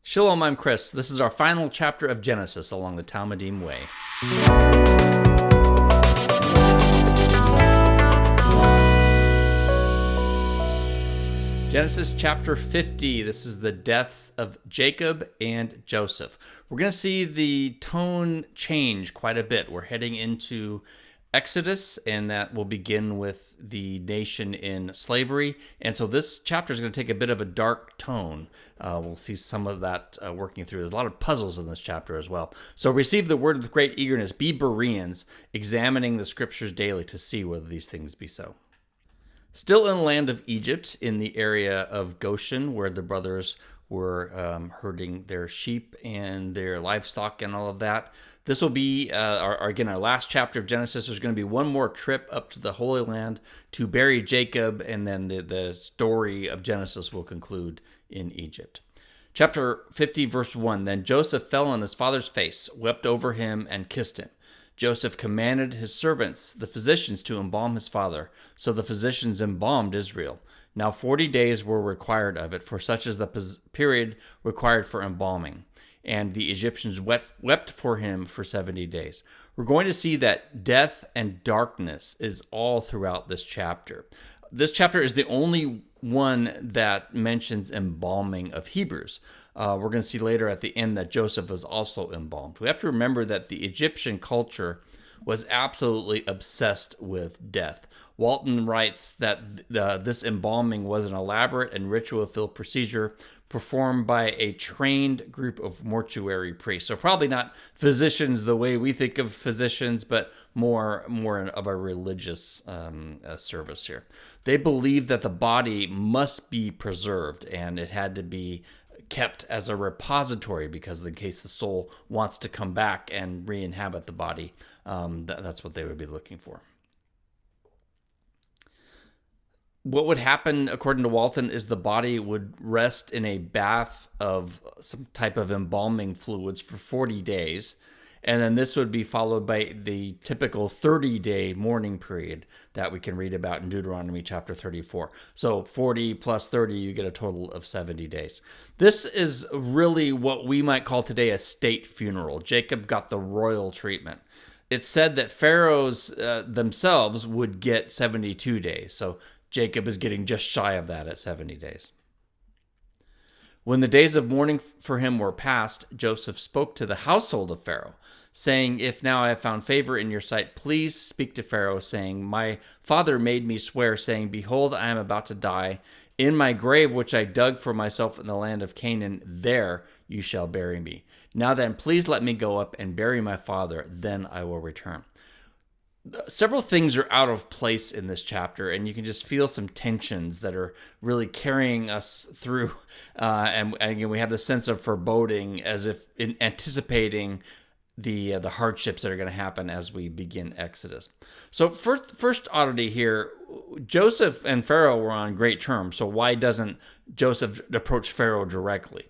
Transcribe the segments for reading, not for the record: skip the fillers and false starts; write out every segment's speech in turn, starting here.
Shalom, I'm Chris. This is our final chapter of Genesis along the Talmidim way. Genesis chapter 50, this is the deaths of Jacob and Joseph. We're going to see the tone change quite a bit. We're heading into Exodus, and that will begin with the nation in slavery. And so this chapter is going to take a bit of a dark tone. We'll see some of that working through. There's a lot of puzzles in this chapter as well. So receive the word with great eagerness. Be Bereans, examining the scriptures daily to see whether these things be so. Still in the land of Egypt, in the area of Goshen, where the brothers were herding their sheep and their livestock and all of that. This will be, our last chapter of Genesis. There's going to be one more trip up to the Holy Land to bury Jacob, and then the story of Genesis will conclude in Egypt. Chapter 50, verse 1, Then Joseph fell on his father's face, wept over him, and kissed him. Joseph commanded his servants, the physicians, to embalm his father. So the physicians embalmed Israel. Now 40 days were required of it, for such is the period required for embalming. And the Egyptians wept for him for 70 days. We're going to see that death and darkness is all throughout this chapter. This chapter is the only one that mentions embalming of Hebrews. We're going to see later at the end that Joseph was also embalmed. We have to remember that the Egyptian culture was absolutely obsessed with death. Walton writes that this embalming was an elaborate and ritual-filled procedure performed by a trained group of mortuary priests. So probably not physicians the way we think of physicians, but more of a religious service here. They believed that the body must be preserved, and it had to be kept as a repository because in case the soul wants to come back and re-inhabit the body, that's what they would be looking for. What would happen, according to Walton, is the body would rest in a bath of some type of embalming fluids for 40 days. And then this would be followed by the typical 30-day mourning period that we can read about in Deuteronomy chapter 34. So 40 plus 30, you get a total of 70 days. This is really what we might call today a state funeral. Jacob got the royal treatment. It's said that pharaohs themselves would get 72 days. So Jacob is getting just shy of that at 70 days. When the days of mourning for him were past, Joseph spoke to the household of Pharaoh, saying, If now I have found favor in your sight, please speak to Pharaoh, saying, My father made me swear, saying, Behold, I am about to die. In my grave, which I dug for myself in the land of Canaan, there you shall bury me. Now then, please let me go up and bury my father, then I will return. Several things are out of place in this chapter, and you can just feel some tensions that are really carrying us through. And again, we have this sense of foreboding, as if anticipating the hardships that are going to happen as we begin Exodus. So first oddity here, Joseph and Pharaoh were on great terms. So why doesn't Joseph approach Pharaoh directly?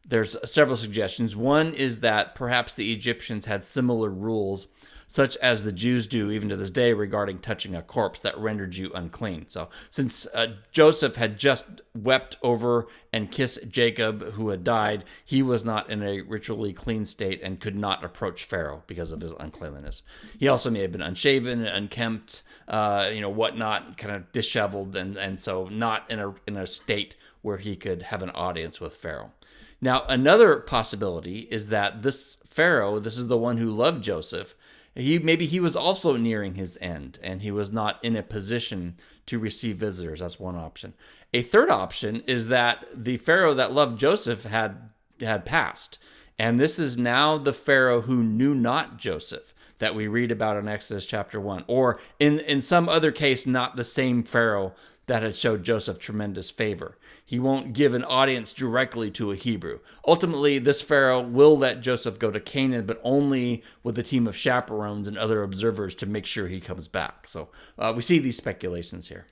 There's several suggestions. One is that perhaps the Egyptians had similar rules, such as the Jews do even to this day regarding touching a corpse that rendered you unclean. So since Joseph had just wept over and kissed Jacob, who had died, he was not in a ritually clean state and could not approach Pharaoh because of his uncleanliness. He also may have been unshaven, unkempt, whatnot, kind of disheveled, and so not in a state where he could have an audience with Pharaoh. Now, another possibility is that this Pharaoh, this is the one who loved Joseph, maybe he was also nearing his end, and he was not in a position to receive visitors. That's one option. A third option is that the Pharaoh that loved Joseph had passed, and this is now the Pharaoh who knew not Joseph that we read about in Exodus chapter 1, or in some other case, not the same Pharaoh that had showed Joseph tremendous favor. He won't give an audience directly to a Hebrew. Ultimately, this Pharaoh will let Joseph go to Canaan, but only with a team of chaperones and other observers to make sure he comes back. So we see these speculations here.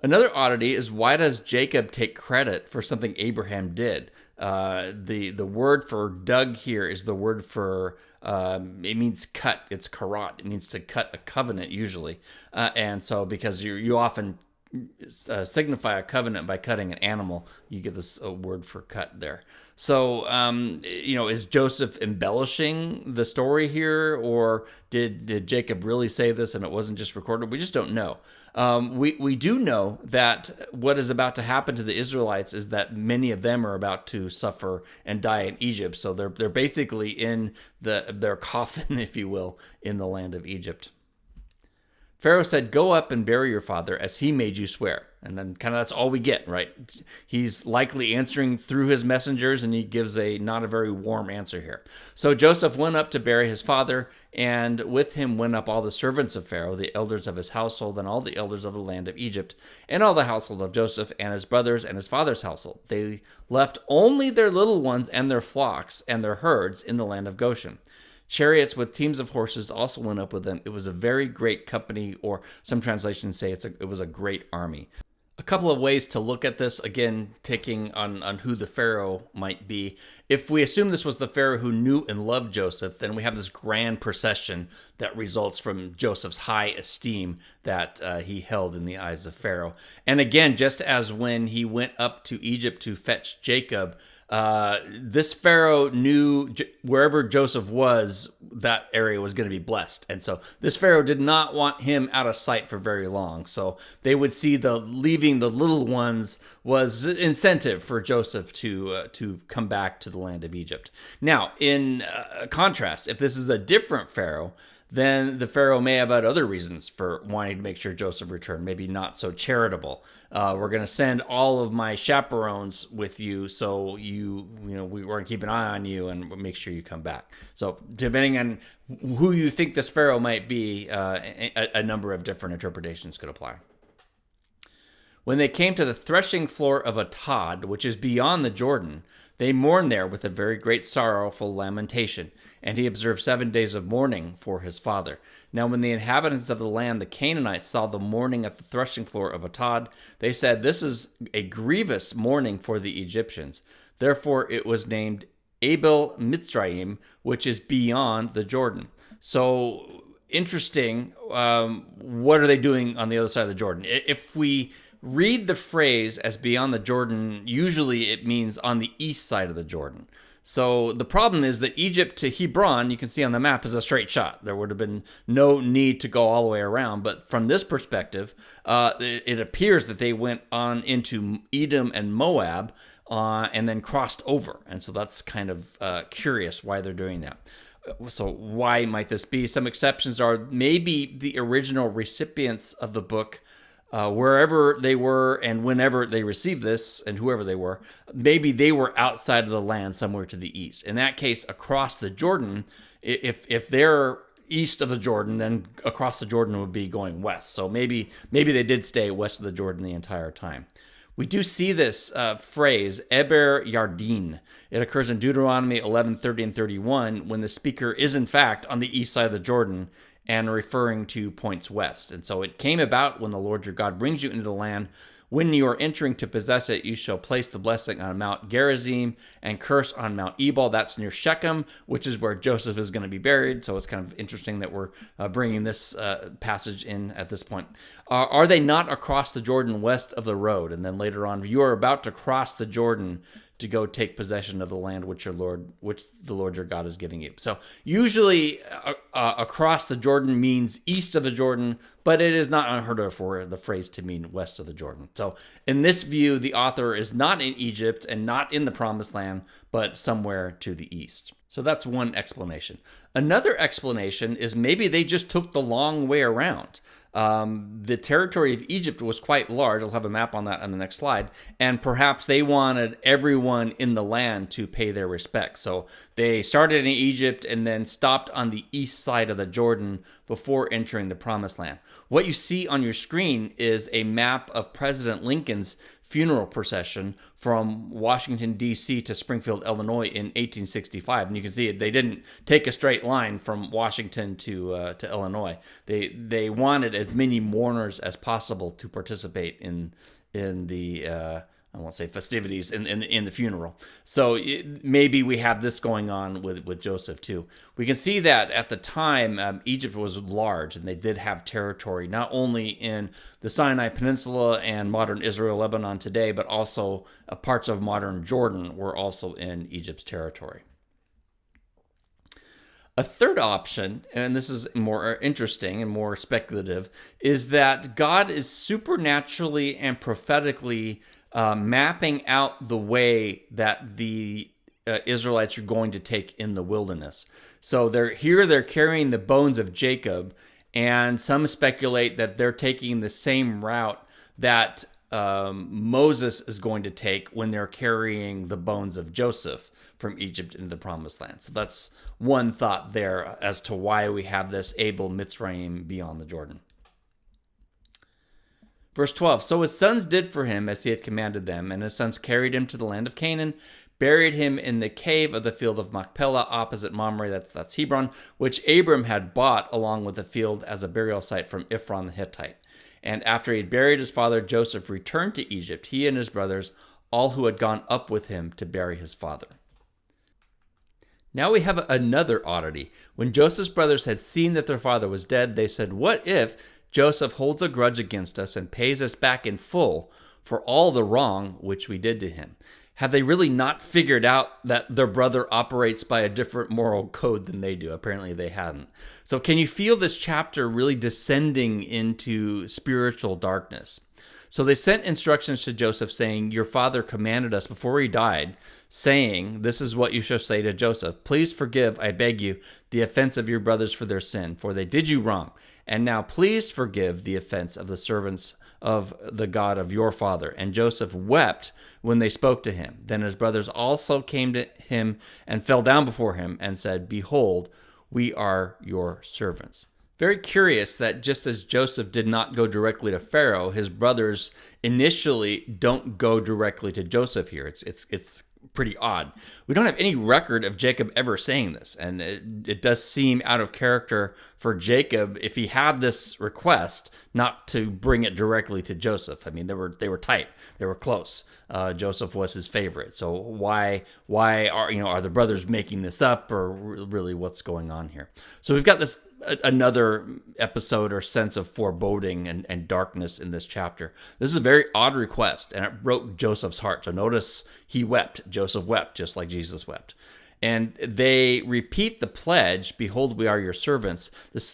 Another oddity is, why does Jacob take credit for something Abraham did? The word for dug here is the word for, it means cut. It's karat. It means to cut a covenant usually. And so because you often signify a covenant by cutting an animal. You get this word for cut there. So, is Joseph embellishing the story here, or did Jacob really say this and it wasn't just recorded? We just don't know. We do know that what is about to happen to the Israelites is that many of them are about to suffer and die in Egypt. So they're basically in their coffin, if you will, in the land of Egypt. Pharaoh said, "Go up and bury your father as he made you swear." And then kind of that's all we get, right? He's likely answering through his messengers, and he gives not a very warm answer here. So Joseph went up to bury his father, and with him went up all the servants of Pharaoh, the elders of his household, and all the elders of the land of Egypt, and all the household of Joseph, and his brothers, and his father's household. They left only their little ones and their flocks and their herds in the land of Goshen. Chariots with teams of horses also went up with them. It was a very great company, or some translations say it was a great army. A couple of ways to look at this, again, taking on who the Pharaoh might be. If we assume this was the Pharaoh who knew and loved Joseph, then we have this grand procession that results from Joseph's high esteem that he held in the eyes of Pharaoh. And again, just as when he went up to Egypt to fetch Jacob, this Pharaoh knew wherever Joseph was, that area was going to be blessed. And so this Pharaoh did not want him out of sight for very long. So they would see leaving the little ones was incentive for Joseph to come back to the land of Egypt. Now, in contrast, if this is a different Pharaoh, then the Pharaoh may have had other reasons for wanting to make sure Joseph returned, maybe not so charitable. We're going to send all of my chaperones with you, so we're going to keep an eye on you and make sure you come back. So depending on who you think this Pharaoh might be, a number of different interpretations could apply. When they came to the threshing floor of Atad, which is beyond the Jordan, they mourned there with a very great sorrowful lamentation, and he observed 7 days of mourning for his father. Now when the inhabitants of the land, the Canaanites, saw the mourning at the threshing floor of Atad, they said, "This is a grievous mourning for the Egyptians." Therefore it was named Abel Mitzrayim, which is beyond the Jordan. So interesting. What are they doing on the other side of the Jordan? If we read the phrase as beyond the Jordan, usually it means on the east side of the Jordan. So the problem is that Egypt to Hebron, you can see on the map, is a straight shot. There would have been no need to go all the way around. But from this perspective, it appears that they went on into Edom and Moab and then crossed over. And so that's kind of curious why they're doing that. So why might this be? Some exceptions are maybe the original recipients of the book, wherever they were and whenever they received this, and whoever they were, maybe they were outside of the land somewhere to the east. In that case, across the Jordan, if they're east of the Jordan, then across the Jordan would be going west. So maybe they did stay west of the Jordan the entire time. We do see this phrase, Eber Yardin. It occurs in Deuteronomy 11:30 and 31, when the speaker is in fact on the east side of the Jordan and referring to points west. And so it came about when the Lord your God brings you into the land. When you are entering to possess it, you shall place the blessing on Mount Gerizim and curse on Mount Ebal. That's near Shechem, which is where Joseph is going to be buried. So it's kind of interesting that we're bringing this passage in at this point. Are they not across the Jordan west of the road? And then later on, you are about to cross the Jordan to go take possession of the land which the Lord your God is giving you. So usually across the Jordan means east of the Jordan, but it is not unheard of for the phrase to mean west of the Jordan. So in this view, the author is not in Egypt and not in the Promised Land, but somewhere to the east. So that's one explanation. Another explanation is maybe they just took the long way around. The territory of Egypt was quite large. I'll have a map on that on the next slide. And perhaps they wanted everyone in the land to pay their respects. So they started in Egypt and then stopped on the east side of the Jordan before entering the Promised Land. What you see on your screen is a map of President Lincoln's funeral procession from Washington, D.C. to Springfield, Illinois in 1865. And you can see it, they didn't take a straight line from Washington to Illinois. They wanted as many mourners as possible to participate in the I won't say festivities in the funeral. So maybe we have this going on with Joseph too. We can see that at the time Egypt was large, and they did have territory not only in the Sinai Peninsula and modern Israel, Lebanon today, but also parts of modern Jordan were also in Egypt's territory. A third option, and this is more interesting and more speculative, is that God is supernaturally and prophetically mapping out the way that the Israelites are going to take in the wilderness. So they're carrying the bones of Jacob, and some speculate that they're taking the same route that Moses is going to take when they're carrying the bones of Joseph from Egypt into the Promised Land. So that's one thought there as to why we have this Abel Mitzrayim beyond the Jordan. Verse 12, so his sons did for him as he had commanded them, and his sons carried him to the land of Canaan, buried him in the cave of the field of Machpelah opposite Mamre, that's Hebron, which Abram had bought along with the field as a burial site from Ephron the Hittite. And after he had buried his father, Joseph returned to Egypt, he and his brothers, all who had gone up with him to bury his father. Now we have another oddity. When Joseph's brothers had seen that their father was dead, they said, what if Joseph holds a grudge against us and pays us back in full for all the wrong which we did to him? Have they really not figured out that their brother operates by a different moral code than they do? Apparently they hadn't. So can you feel this chapter really descending into spiritual darkness? So they sent instructions to Joseph saying, your father commanded us before he died, saying, this is what you shall say to Joseph, please forgive, I beg you, the offense of your brothers for their sin, for they did you wrong. And now please forgive the offense of the servants of the God of your father. And Joseph wept when they spoke to him. Then his brothers also came to him and fell down before him and said, behold, we are your servants. Very curious that just as Joseph did not go directly to Pharaoh, his brothers initially don't go directly to Joseph here. It's pretty odd. We don't have any record of Jacob ever saying this, and it does seem out of character for Jacob if he had this request not to bring it directly to Joseph. I mean, they were tight, they were close. Joseph was his favorite. So why are the brothers making this up, or really what's going on here? So we've got this another episode or sense of foreboding and darkness in this chapter. This is a very odd request, and it broke Joseph's heart. So notice he wept. Joseph wept, just like Jesus wept. And they repeat the pledge, behold, we are your servants.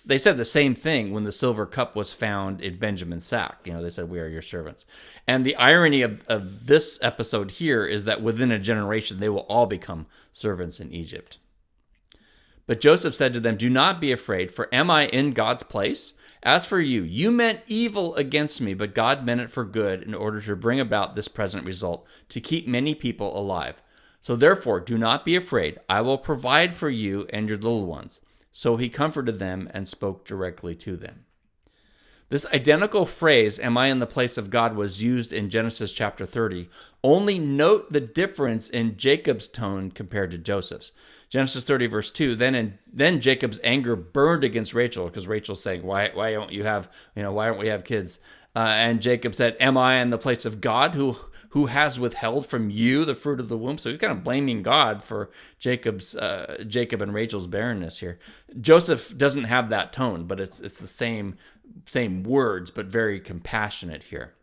They said the same thing when the silver cup was found in Benjamin's sack. They said, we are your servants. And the irony of this episode here is that within a generation, they will all become servants in Egypt. But Joseph said to them, do not be afraid, for am I in God's place? As for you, you meant evil against me, but God meant it for good in order to bring about this present result, to keep many people alive. So therefore, do not be afraid. I will provide for you and your little ones. So he comforted them and spoke directly to them. This identical phrase, am I in the place of God, was used in Genesis chapter 30. Only note the difference in Jacob's tone compared to Joseph's. Genesis 30 verse 2, then Jacob's anger burned against Rachel, because Rachel's saying, why don't we have kids? And Jacob said, am I in the place of God who has withheld from you the fruit of the womb? So he's kind of blaming God for Jacob and Rachel's barrenness here. Joseph doesn't have that tone, but it's the same words, but very compassionate here.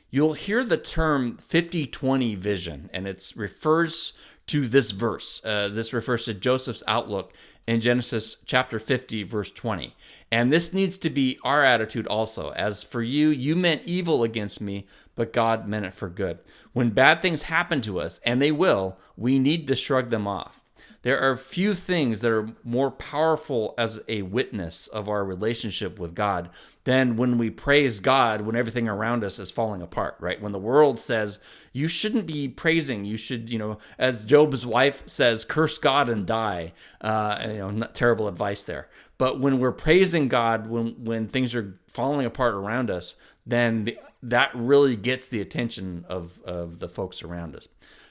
You'll hear the term 50-20 vision, and it refers to this verse. This refers to Joseph's outlook in Genesis chapter 50, verse 20. And this needs to be our attitude also. As for you, you meant evil against me, but God meant it for good. When bad things happen to us, and they will, we need to shrug them off. There are few things that are more powerful as a witness of our relationship with God than when we praise God when everything around us is falling apart, right? When the world says, you shouldn't be praising, you should, as Job's wife says, curse God and die. Not terrible advice there. But when we're praising God, when things are falling apart around us, then that really gets the attention of the folks around us.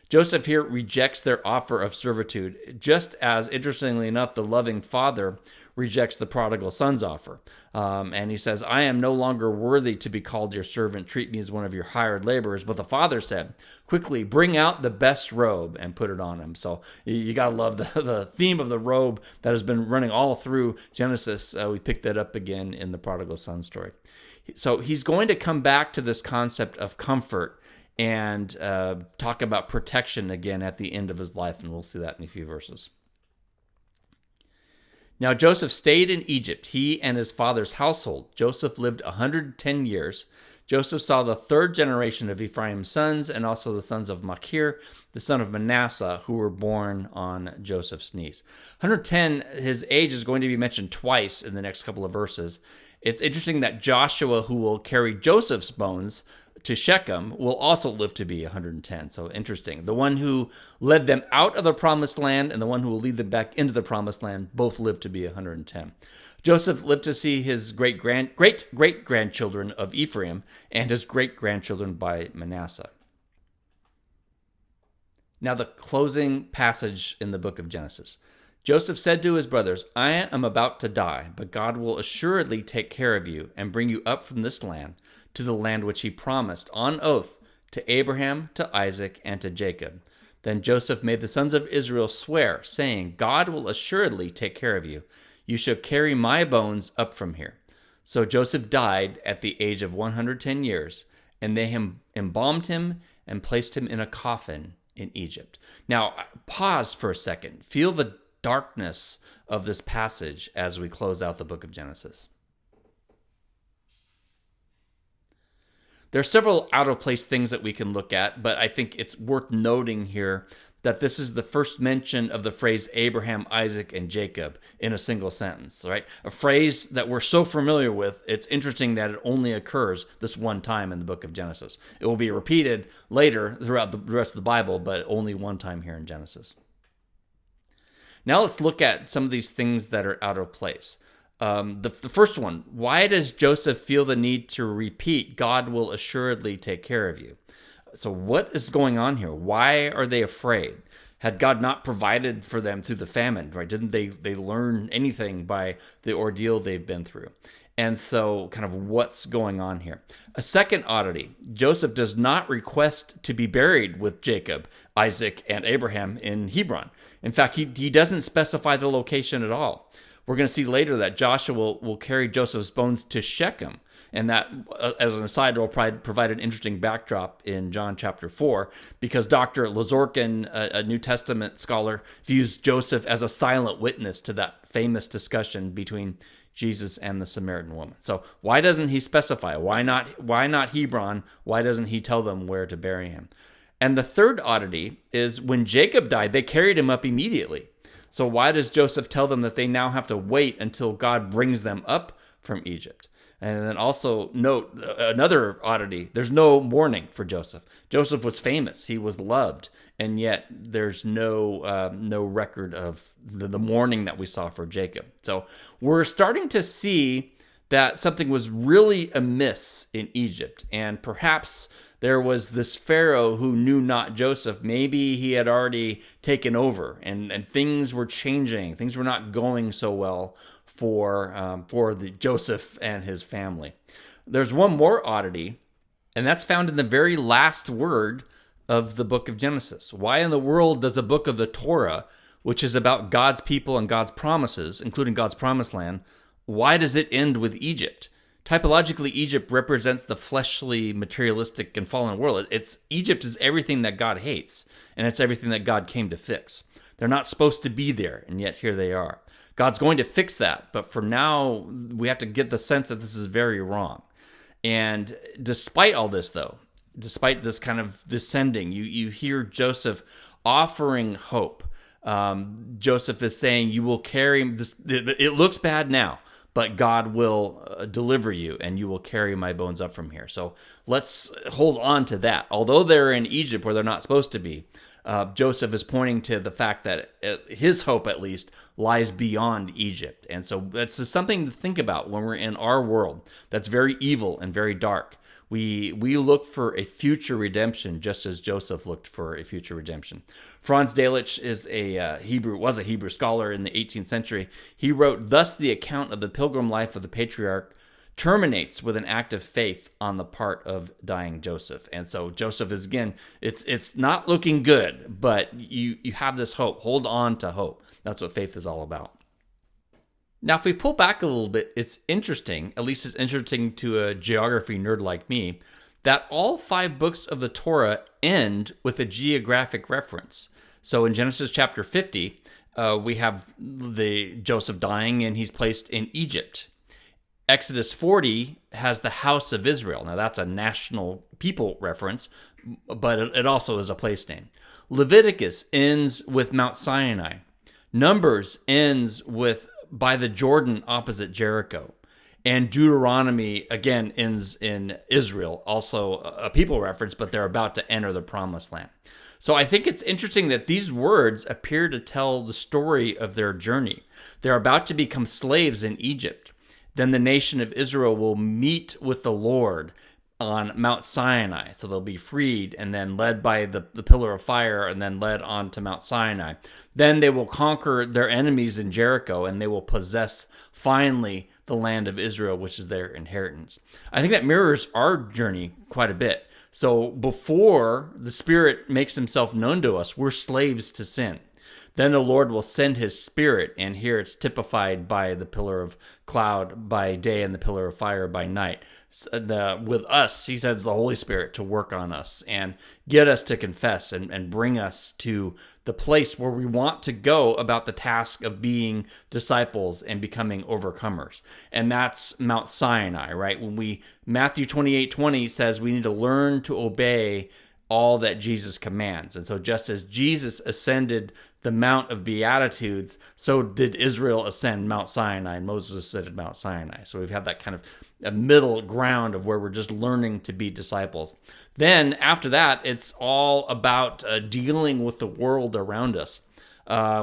Joseph here rejects their offer of servitude, just as, interestingly enough, the loving father rejects the prodigal son's offer. And he says, I am no longer worthy to be called your servant. Treat me as one of your hired laborers. But the father said, quickly, bring out the best robe and put it on him. So you got to love the theme of the robe that has been running all through Genesis. We picked that up again in the prodigal son story. So he's going to come back to this concept of comfort and talk about protection again at the end of his life, and we'll see that in a few verses. Now Joseph stayed in Egypt, he and his father's household. Joseph lived 110 years. Joseph saw the third generation of Ephraim's sons and also the sons of Machir, the son of Manasseh, who were born on Joseph's knees. 110, his age is going to be mentioned twice in the next couple of verses. It's interesting that Joshua, who will carry Joseph's bones to Shechem, will also live to be 110. So interesting. The one who led them out of the promised land and the one who will lead them back into the promised land both live to be 110. Joseph lived to see his great-great-grandchildren of Ephraim and his great-grandchildren by Manasseh. Now the closing passage in the book of Genesis. Joseph said to his brothers, I am about to die, but God will assuredly take care of you and bring you up from this land to the land which he promised on oath to Abraham, to Isaac, and to Jacob. Then Joseph made the sons of Israel swear, saying, God will assuredly take care of you. You shall carry my bones up from here. So Joseph died at the age of 110 years, and they embalmed him and placed him in a coffin in Egypt. Now, pause for a second. Feel the darkness of this passage as we close out the book of Genesis. There are several out-of-place things that we can look at, but I think it's worth noting here that this is the first mention of the phrase Abraham, Isaac, and Jacob in a single sentence, right? A phrase that we're so familiar with, it's interesting that it only occurs this one time in the book of Genesis. It will be repeated later throughout the rest of the Bible, but only one time here in Genesis. Now let's look at some of these things that are out of place. The first one, why does Joseph feel the need to repeat, God will assuredly take care of you? So what is going on here? Why are they afraid? Had God not provided for them through the famine, right? Didn't they learn anything by the ordeal they've been through? And so kind of what's going on here? A second oddity, Joseph does not request to be buried with Jacob, Isaac, and Abraham in Hebron. In fact, he doesn't specify the location at all. We're going to see later that Joshua will carry Joseph's bones to Shechem. And that, as an aside, will provide an interesting backdrop in John chapter 4, because Dr. Lazorkin, a New Testament scholar, views Joseph as a silent witness to that famous discussion between Jesus and the Samaritan woman. So why doesn't he specify? Why not Hebron? Why doesn't he tell them where to bury him? And the third oddity is when Jacob died, they carried him up immediately. So why does Joseph tell them that they now have to wait until God brings them up from Egypt? And then also note another oddity. There's no mourning for Joseph. Joseph was famous. He was loved. And yet there's no record of the mourning that we saw for Jacob. So we're starting to see that something was really amiss in Egypt. And perhaps there was this Pharaoh who knew not Joseph. Maybe he had already taken over and things were changing. Things were not going so well for the Joseph and his family. There's one more oddity, and that's found in the very last word of the book of Genesis. Why in the world does a book of the Torah, which is about God's people and God's promises, including God's promised land, why does it end with Egypt? Typologically, Egypt represents the fleshly, materialistic, and fallen world. Egypt is everything that God hates, and it's everything that God came to fix. They're not supposed to be there, and yet here they are. God's going to fix that, but for now, we have to get the sense that this is very wrong. And despite all this, though, despite this kind of descending, you hear Joseph offering hope. Joseph is saying, you will carry this. It looks bad now, but God will deliver you, and you will carry my bones up from here. So let's hold on to that. Although they're in Egypt where they're not supposed to be, Joseph is pointing to the fact that his hope, at least, lies beyond Egypt. And so that's just something to think about when we're in our world that's very evil and very dark. We look for a future redemption, just as Joseph looked for a future redemption. Franz Delitzsch was a Hebrew scholar in the 18th century. He wrote, "Thus the account of the pilgrim life of the patriarch terminates with an act of faith on the part of dying Joseph." And so Joseph is, again, it's not looking good, but you have this hope. Hold on to hope. That's what faith is all about. Now, if we pull back a little bit, it's interesting, at least it's interesting to a geography nerd like me, that all 5 books of the Torah end with a geographic reference. So in Genesis chapter 50, we have the Joseph dying, and he's placed in Egypt. Exodus 40 has the house of Israel. Now, that's a national people reference, but it also is a place name. Leviticus ends with Mount Sinai. Numbers ends with by the Jordan opposite Jericho. And Deuteronomy, again, ends in Israel, also a people reference, but they're about to enter the promised land. So I think it's interesting that these words appear to tell the story of their journey. They're about to become slaves in Egypt. Then the nation of Israel will meet with the Lord on Mount Sinai. So they'll be freed and then led by the pillar of fire and then led on to Mount Sinai. Then they will conquer their enemies in Jericho, and they will possess finally the land of Israel, which is their inheritance. I think that mirrors our journey quite a bit. So before the Spirit makes himself known to us, we're slaves to sin. Then the Lord will send his Spirit, and here it's typified by the pillar of cloud by day and the pillar of fire by night. With us, he sends the Holy Spirit to work on us and get us to confess and bring us to the place where we want to go about the task of being disciples and becoming overcomers. And that's Mount Sinai, right? Matthew 28:20 says we need to learn to obey all that Jesus commands. And so just as Jesus ascended the Mount of Beatitudes, so did Israel ascend Mount Sinai, and Moses ascended Mount Sinai. So we've had that kind of a middle ground of where we're just learning to be disciples. Then after that, it's all about dealing with the world around us.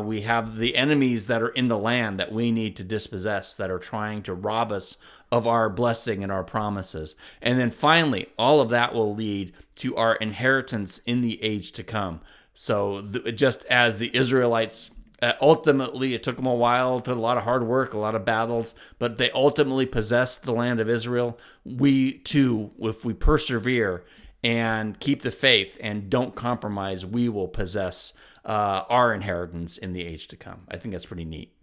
We have the enemies that are in the land that we need to dispossess, that are trying to rob us of our blessing and our promises. And then finally, all of that will lead to our inheritance in the age to come. So just as the Israelites, ultimately, it took them a while, to a lot of hard work, a lot of battles, but they ultimately possessed the land of Israel. We too, if we persevere and keep the faith and don't compromise, we will possess our inheritance in the age to come. I think that's pretty neat.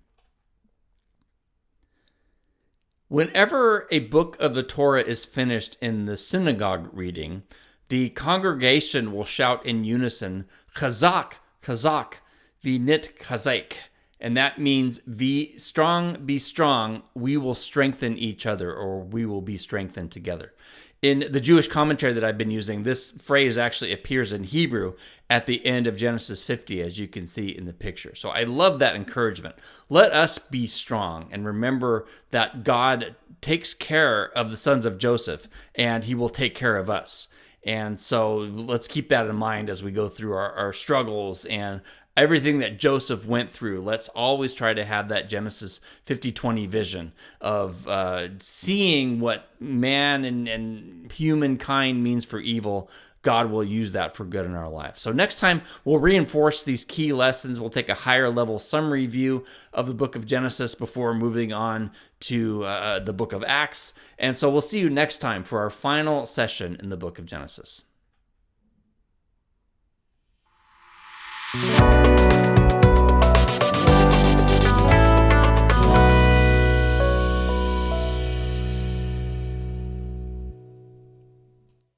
Whenever a book of the Torah is finished in the synagogue reading, the congregation will shout in unison, "Chazak, Chazak, v'nit chazek." And that means, be strong, we will strengthen each other, or we will be strengthened together. In the Jewish commentary that I've been using, this phrase actually appears in Hebrew at the end of Genesis 50, as you can see in the picture. So I love that encouragement. Let us be strong and remember that God takes care of the sons of Joseph, and he will take care of us. And so let's keep that in mind as we go through our struggles and everything that Joseph went through. Let's always try to have that Genesis 50:20 vision of seeing what man and humankind means for evil. God will use that for good in our life. So next time, we'll reinforce these key lessons. We'll take a higher level summary view of the book of Genesis before moving on to the book of Acts. And so we'll see you next time for our final session in the book of Genesis.